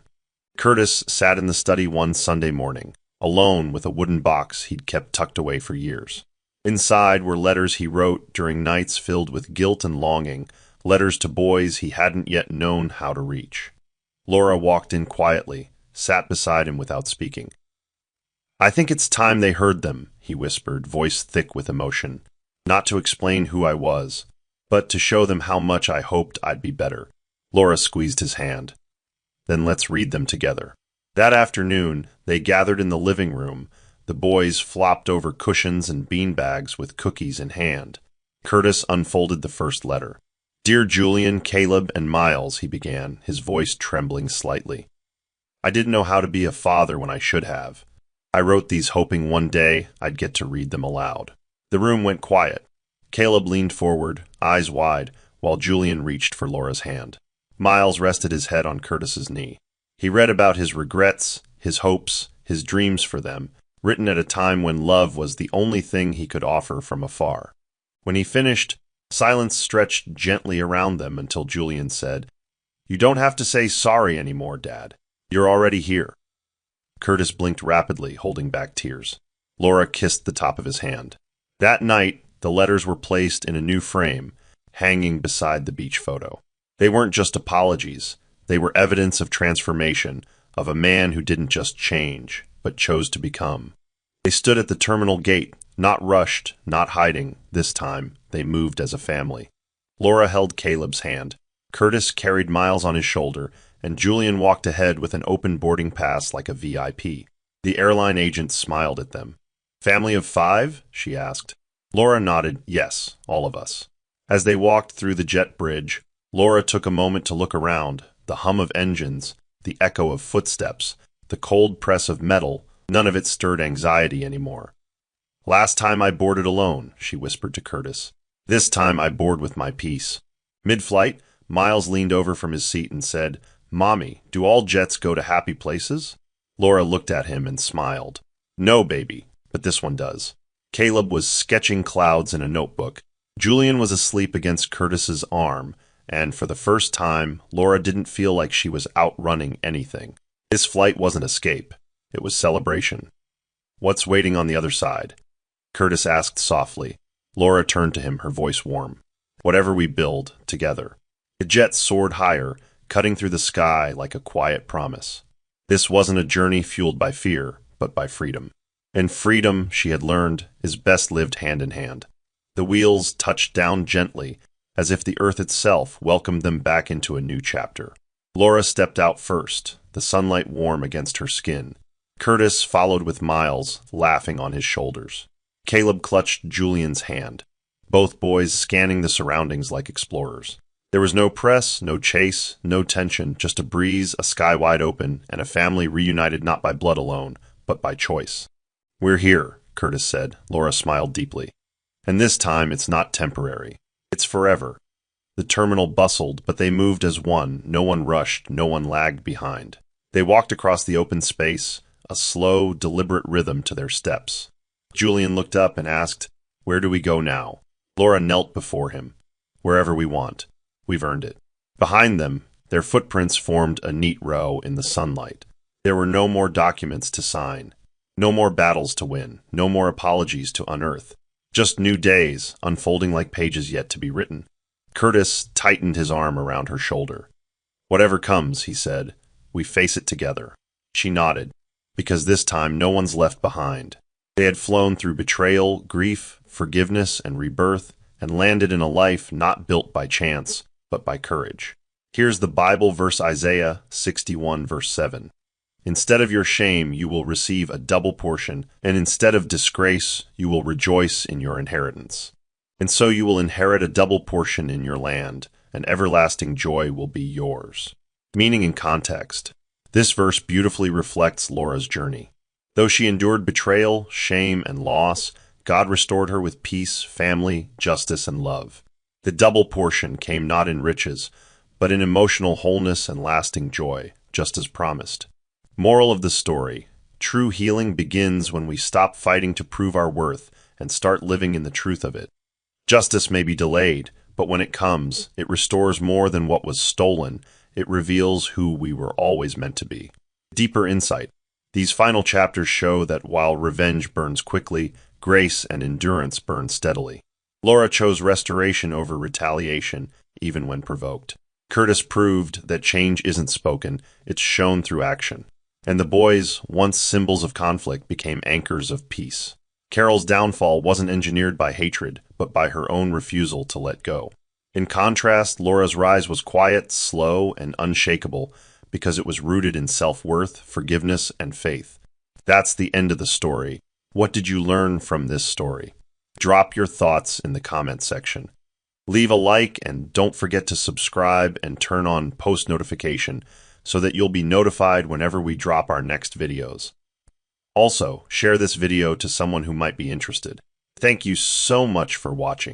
Curtis sat in the study one Sunday morning. alone with a wooden box he'd kept tucked away for years. Inside were letters he wrote during nights filled with guilt and longing, letters to boys he hadn't yet known how to reach. Laura walked in quietly, sat beside him without speaking. "I think it's time they heard them," he whispered, voice thick with emotion. "Not to explain who I was, but to show them how much I hoped I'd be better." Laura squeezed his hand. "Then let's read them together." That afternoon, they gathered in the living room. The boys flopped over cushions and beanbags with cookies in hand. Curtis unfolded the first letter. "Dear Julian, Caleb, and Miles," he began, his voice trembling slightly. "I didn't know how to be a father when I should have. I wrote these hoping one day I'd get to read them aloud." The room went quiet. Caleb leaned forward, eyes wide, while Julian reached for Laura's hand. Miles rested his head on Curtis's knee. He read about his regrets, his hopes, his dreams for them, written at a time when love was the only thing he could offer from afar. When he finished, silence stretched gently around them until Julian said, "You don't have to say sorry anymore, Dad. You're already here." Curtis blinked rapidly, holding back tears. Laura kissed the top of his hand. That night, the letters were placed in a new frame, hanging beside the beach photo. They weren't just apologies. They were evidence of transformation, of a man who didn't just change, but chose to become. They stood at the terminal gate, not rushed, not hiding. This time, they moved as a family. Laura held Caleb's hand. Curtis carried Miles on his shoulder, and Julian walked ahead with an open boarding pass like a VIP. The airline agent smiled at them. "Family of 5?" she asked. Laura nodded, "Yes, all of us." As they walked through the jet bridge, Laura took a moment to look around. The hum of engines, the echo of footsteps, the cold press of metal, none of it stirred anxiety anymore. "Last time I boarded alone," she whispered to Curtis. "This time I board with my peace." Mid-flight, Miles leaned over from his seat and said, "Mommy, do all jets go to happy places?" Laura looked at him and smiled. "No, baby, but this one does." Caleb was sketching clouds in a notebook. Julian was asleep against Curtis's arm, and for the first time, Laura didn't feel like she was outrunning anything. This flight wasn't escape. It was celebration. "What's waiting on the other side?" Curtis asked softly. Laura turned to him, her voice warm. "Whatever we build, together." The jet soared higher, cutting through the sky like a quiet promise. This wasn't a journey fueled by fear, but by freedom. And freedom, she had learned, is best lived hand in hand. The wheels touched down gently, as if the earth itself welcomed them back into a new chapter. Laura stepped out first, the sunlight warm against her skin. Curtis followed with Miles, laughing on his shoulders. Caleb clutched Julian's hand, both boys scanning the surroundings like explorers. There was no press, no chase, no tension, just a breeze, a sky wide open, and a family reunited not by blood alone, but by choice. "We're here," Curtis said. Laura smiled deeply. "And this time it's not temporary. It's forever." The terminal bustled, but they moved as one. No one rushed, no one lagged behind. They walked across the open space, a slow, deliberate rhythm to their steps. Julian looked up and asked, "Where do we go now?" Laura knelt before him. "Wherever we want. We've earned it." Behind them, their footprints formed a neat row in the sunlight. There were no more documents to sign, no more battles to win, no more apologies to unearth. Just new days, unfolding like pages yet to be written. Curtis tightened his arm around her shoulder. "Whatever comes," he said, "we face it together." She nodded, because this time no one's left behind. They had flown through betrayal, grief, forgiveness, and rebirth, and landed in a life not built by chance, but by courage. Here's the Bible verse, Isaiah 61, verse 7. "Instead of your shame, you will receive a double portion, and instead of disgrace, you will rejoice in your inheritance. And so you will inherit a double portion in your land, and everlasting joy will be yours." Meaning and context. This verse beautifully reflects Laura's journey. Though she endured betrayal, shame, and loss, God restored her with peace, family, justice, and love. The double portion came not in riches, but in emotional wholeness and lasting joy, just as promised. Moral of the story: true healing begins when we stop fighting to prove our worth and start living in the truth of it. Justice may be delayed, but when it comes, it restores more than what was stolen. It reveals who we were always meant to be. Deeper insight. These final chapters show that while revenge burns quickly, grace and endurance burn steadily. Laura chose restoration over retaliation, even when provoked. Curtis proved that change isn't spoken, it's shown through action. And the boys, once symbols of conflict, became anchors of peace. Carol's downfall wasn't engineered by hatred, but by her own refusal to let go. In contrast, Laura's rise was quiet, slow, and unshakable because it was rooted in self-worth, forgiveness, and faith. That's the end of the story. What did you learn from this story? Drop your thoughts in the comments section. Leave a like and don't forget to subscribe and turn on post notification so that you'll be notified whenever we drop our next videos. Also, share this video to someone who might be interested. Thank you so much for watching.